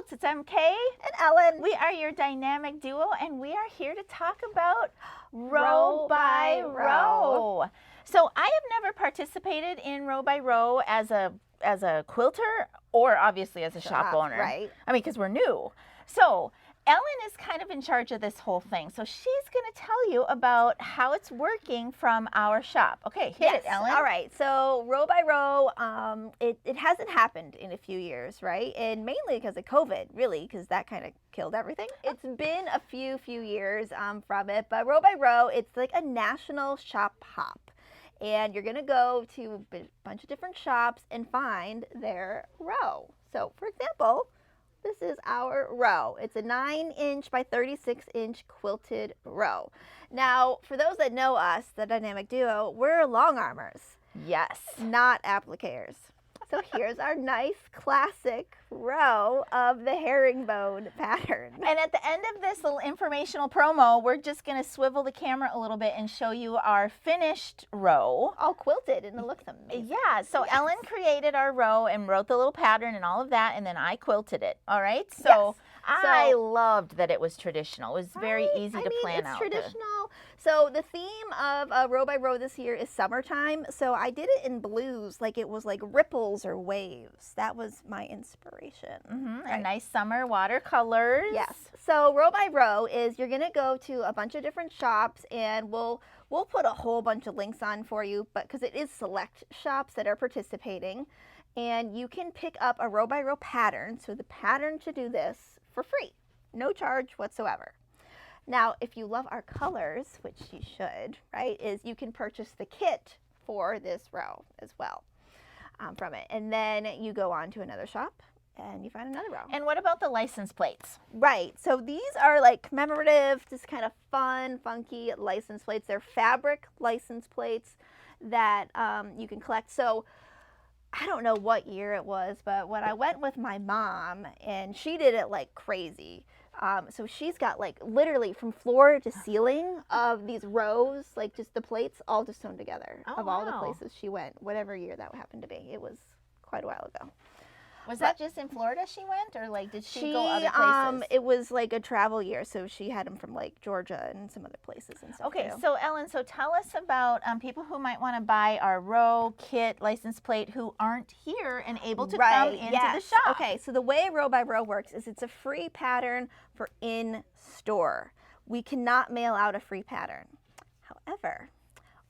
Quilts. It's MK and Ellen. We are your dynamic duo, and we are here to talk about row by row. So I have never participated in row by row as a quilter, or obviously as a shop owner. Right. I mean, because we're new. So Ellen is kind of in charge of this whole thing. So she's going to tell you about how it's working from our shop. Okay, hit it, Ellen. All right. So row by row, it hasn't happened in a few years, right? And mainly because of COVID, really, because that kind of killed everything. It's been a few years from it, but row by row, it's like a national shop hop. And you're going to go to a bunch of different shops and find their row. So, for example, this is our row. It's a 9-inch by 36-inch quilted row. Now, for those that know us, the Dynamic Duo, we're long armors. Yes. Not appliqueurs. So here's our nice classic row of the herringbone pattern. And at the end of this little informational promo, we're just going to swivel the camera a little bit and show you our finished row. All quilted, and it looks amazing. Yeah, so yes. Ellen created our row and wrote the little pattern and all of that, and then I quilted it, all right? So yes. I loved that it was traditional. It was very easy to plan out. It's traditional. So the theme of row by row this year is summertime. So I did it in blues, like it was like ripples or waves. That was my inspiration. Mm-hmm. Right. And nice summer watercolors. Yes. So row by row is you're going to go to a bunch of different shops, and we'll put a whole bunch of links on for you, but because it is select shops that are participating, and you can pick up a row by row pattern. So the pattern to do this for free, no charge whatsoever. Now, if you love our colors, which you should, right, is you can purchase the kit for this row as well from it. And then you go on to another shop and you find another row. And what about the license plates? Right. So these are like commemorative, just kind of fun, funky license plates. They're fabric license plates that you can collect. So I don't know what year it was, but when I went with my mom, and she did it like crazy. So she's got like literally from floor to ceiling of these rows, like just the plates all just sewn together of all the places she went, whatever year that happened to be. It was quite a while ago. Was that just in Florida she went, or like did she go other places? It was like a travel year, so she had them from like Georgia and some other places and stuff. Okay, too. so Ellen, so tell us about people who might want to buy our row, kit, license plate who aren't here and able to come into the shop. Okay, so the way row by row works is it's a free pattern for in-store. We cannot mail out a free pattern. However,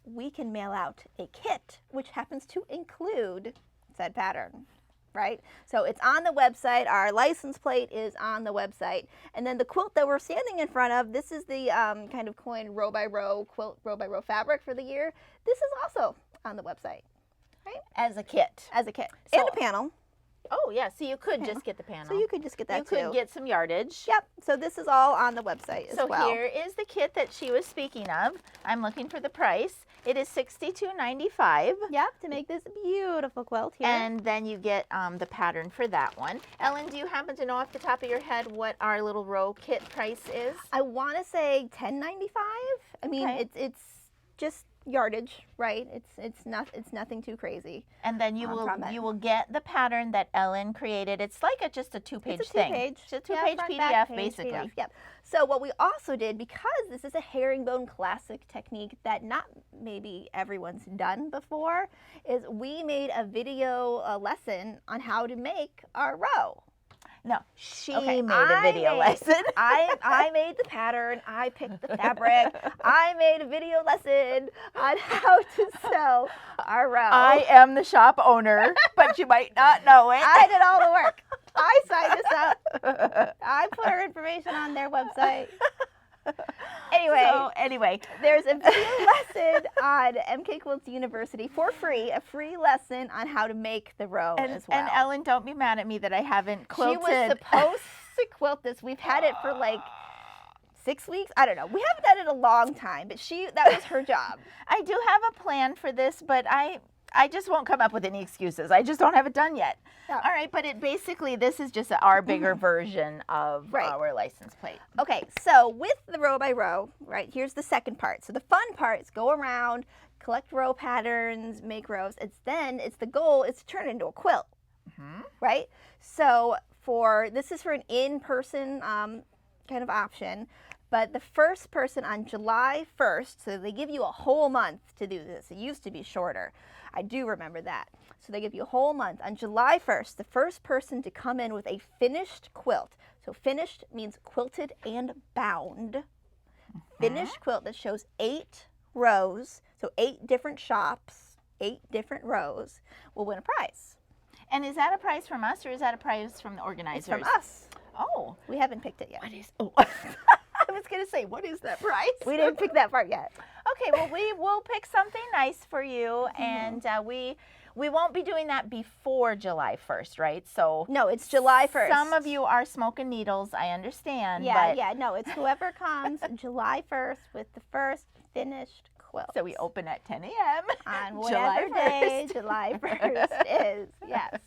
we can mail out a kit, which happens to include said pattern. Right? So it's on the website. Our license plate is on the website. And then the quilt that we're standing in front of, this is the kind of coined row by row quilt, row by row fabric for the year. This is also on the website. Right? As a kit. As a kit. So, and a panel. Oh, yeah. So you could just get the panel. So you could just get that too. You could get some yardage. Yep. So this is all on the website as well. So here is the kit that she was speaking of. I'm looking for the price. It is $62.95. Yep, to make this beautiful quilt here. And then you get the pattern for that one. Ellen, do you happen to know off the top of your head what our little row kit price is? I want to say $10.95. I mean, it's just yardage, right? It's nothing too crazy. And then you will get the pattern that Ellen created. It's like just a two-page thing. It's a two-page PDF, basically. PDF, yep. So what we also did, because this is a herringbone classic technique that not maybe everyone's done before, is we made a video lesson on how to make our row. No, she made a video lesson. I made the pattern. I picked the fabric. I made a video lesson on how to sew our row. I am the shop owner, but you might not know it. I did all the work. I signed this up. I put her information on their website. Anyway, there's a video lesson on MK Quilts University for free, a free lesson on how to make the row as well. And Ellen, don't be mad at me that I haven't quilted. She was supposed to quilt this. We've had it for like 6 weeks. I don't know. We haven't done it a long time, but that was her job. I do have a plan for this, but I just won't come up with any excuses. I just don't have it done yet. Yeah. All right, but this is just our bigger version of our license plate. Okay, so with the row by row, right, here's the second part. So the fun part is go around, collect row patterns, make rows. It's the goal is to turn it into a quilt, right? So this is for an in-person kind of option, but the first person on July 1st, so they give you a whole month to do this. It used to be shorter. I do remember that. So they give you a whole month. On July 1st, the first person to come in with a finished quilt. So finished means quilted and bound. Finished quilt that shows 8 rows, so 8 different shops, 8 different rows, will win a prize. And is that a prize from us or is that a prize from the organizers? It's from us. Oh. We haven't picked it yet. What is, oh. I was going to say, what is that prize? We didn't pick that part yet. Okay, well, we will pick something nice for you, and we won't be doing that before July 1st, right? So no, it's July 1st. Some of you are smoking needles, I understand. Yeah, but no, it's whoever comes July 1st with the first finished quilt. So we open at 10 a.m. on whatever day July 1st is. Yes.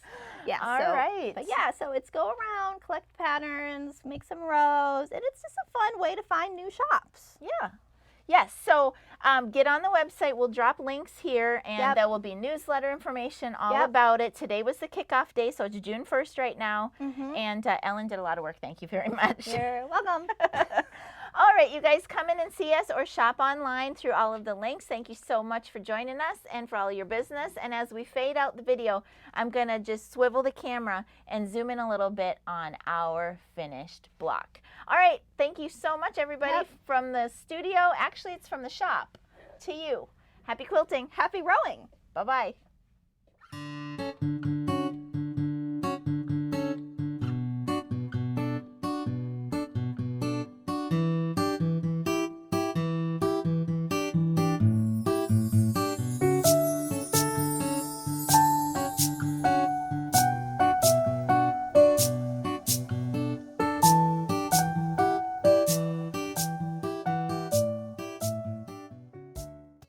Yeah. All right. But yeah, so it's go around, collect patterns, make some rows, and it's just a fun way to find new shops. Yeah. Yes, so get on the website. We'll drop links here, and there will be newsletter information all about it. Today was the kickoff day, so it's June 1st right now, and Ellen did a lot of work. Thank you very much. You're welcome. All right, you guys come in and see us or shop online through all of the links. Thank you so much for joining us and for all your business. And as we fade out the video, I'm going to just swivel the camera and zoom in a little bit on our finished block. All right, thank you so much, everybody, from the studio. Actually, it's from the shop to you. Happy quilting. Happy rowing. Bye-bye.